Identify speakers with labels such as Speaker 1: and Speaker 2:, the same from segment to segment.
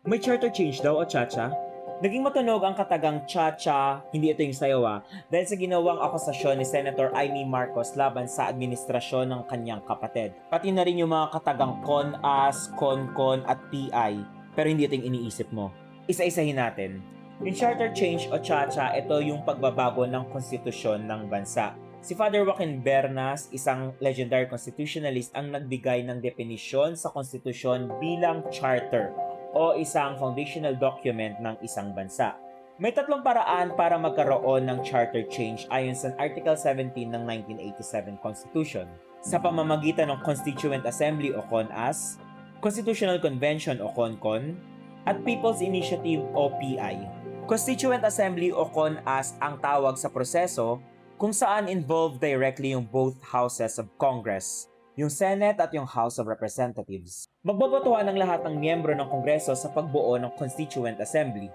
Speaker 1: May charter change daw o Chacha? Naging matunog ang katagang Chacha, hindi ito yung sayaw dahil sa ginawang akusasyon ni Senator Amy Marcos laban sa administrasyon ng kanyang kapatid. Pati na rin yung mga katagang CONAS, CONCON at PI, pero hindi ito yung iniisip mo. Isa-isahin natin. Yung charter change o Chacha, ito yung pagbabago ng konstitusyon ng bansa. Si Father Joaquin Bernas, isang legendary constitutionalist, ang nagbigay ng definisyon sa konstitusyon bilang charter o isang foundational document ng isang bansa. May tatlong paraan para magkaroon ng charter change ayon sa Article 17 ng 1987 Constitution. Sa pamamagitan ng Constituent Assembly o CONAS, Constitutional Convention o CONCON, at People's Initiative o PI. Constituent Assembly o CONAS ang tawag sa proseso kung saan involved directly yung both houses of Congress, yung Senate at yung House of Representatives. Magbobotohan ng lahat ng miyembro ng Kongreso sa pagbuo ng Constituent Assembly.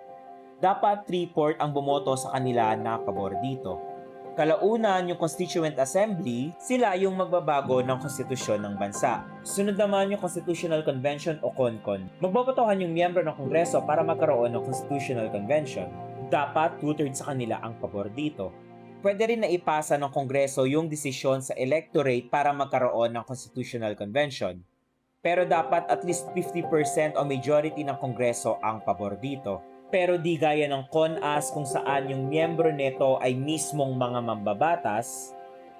Speaker 1: Dapat 3/4 ang bumoto sa kanila na pabor dito. Kalaunan, yung Constituent Assembly, sila yung magbabago ng konstitusyon ng bansa. Sunod naman yung Constitutional Convention o CONCON. Magbobotohan yung miyembro ng Kongreso para magkaroon ng Constitutional Convention. Dapat 2/3 sa kanila ang pabor dito. Pwede rin na ipasa ng Kongreso yung desisyon sa electorate para magkaroon ng Constitutional Convention. Pero dapat at least 50% o majority ng Kongreso ang pabor dito. Pero di gaya ng CONAS kung saan yung miyembro nito ay mismong mga mambabatas,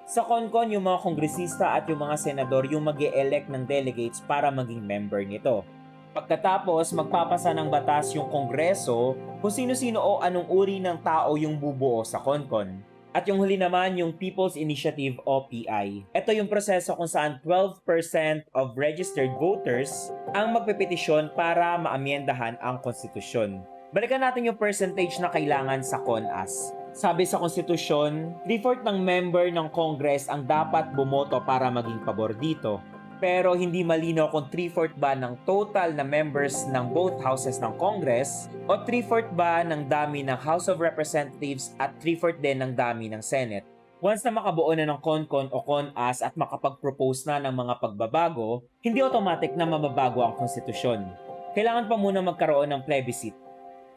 Speaker 1: sa CONCON yung mga kongresista at yung mga senador yung mag-e-elect ng delegates para maging member nito. Pagkatapos, magpapasa ng batas yung Kongreso kung sino-sino o anong uri ng tao yung bubuo sa CONCON. At yung huli naman, yung People's Initiative o PI. Ito yung proseso kung saan 12% of registered voters ang magpepetisyon para maamyendahan ang konstitusyon. Balikan natin yung percentage na kailangan sa CONAS. Sabi sa konstitusyon, 3/4 ng member ng Congress ang dapat bumoto para maging pabor dito. Pero hindi malinaw kung 3/4 ba ng total na members ng both houses ng Congress o 3/4 ba ng dami ng House of Representatives at 3/4 din ng dami ng Senate. Once na makabuo na ng CONCON o CONAS at makapag-propose na ng mga pagbabago, hindi automatic na mababago ang konstitusyon. Kailangan pa muna magkaroon ng plebiscite.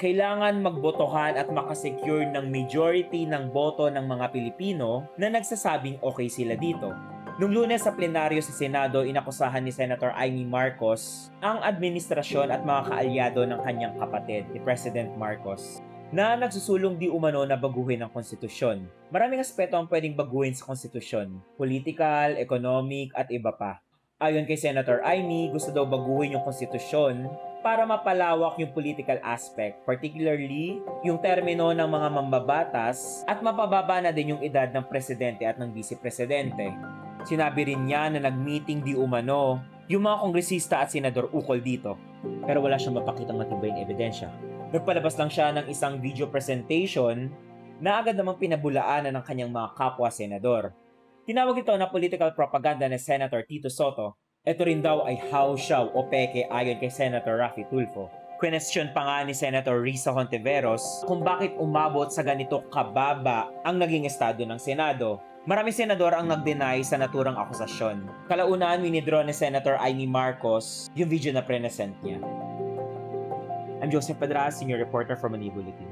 Speaker 1: Kailangan magbotohan at makasecure ng majority ng boto ng mga Pilipino na nagsasabing okay sila dito. Nung Lunes sa plenaryo sa Senado, inakusahan ni Senator Amy Marcos ang administrasyon at mga kaalyado ng kanyang kapatid, ni President Marcos, na nagsusulong di umano na baguhin ang konstitusyon. Maraming aspeto ang pwedeng baguhin sa konstitusyon, political, economic at iba pa. Ayon kay Senator Amy, gusto daw baguhin yung konstitusyon para mapalawak yung political aspect, particularly yung termino ng mga mambabatas at mapababa na din yung edad ng presidente at ng vice-presidente. Sinabi rin niya na nag-meeting di umano yung mga kongresista at senador ukol dito, pero wala siyang mapakitang matibay na ebidensya. Nagpalabas lang siya ng isang video presentation na agad namang pinabulaanan ng kanyang mga kapwa-senador. Tinawag ito na political propaganda ni Senator Tito Soto. Ito rin daw ay hawsyaw o peke ayon kay Senator Raffy Tulfo. Question pa nga ni Senator Risa Hontiveros kung bakit umabot sa ganito kababa ang naging estado ng Senado. Maraming senador ang nag-deny sa naturang akusasyon. Kalaunan, winidraw ni Senator Amy Marcos yung video na present niya. I'm Joseph Pedras, senior reporter for Manila Bulletin.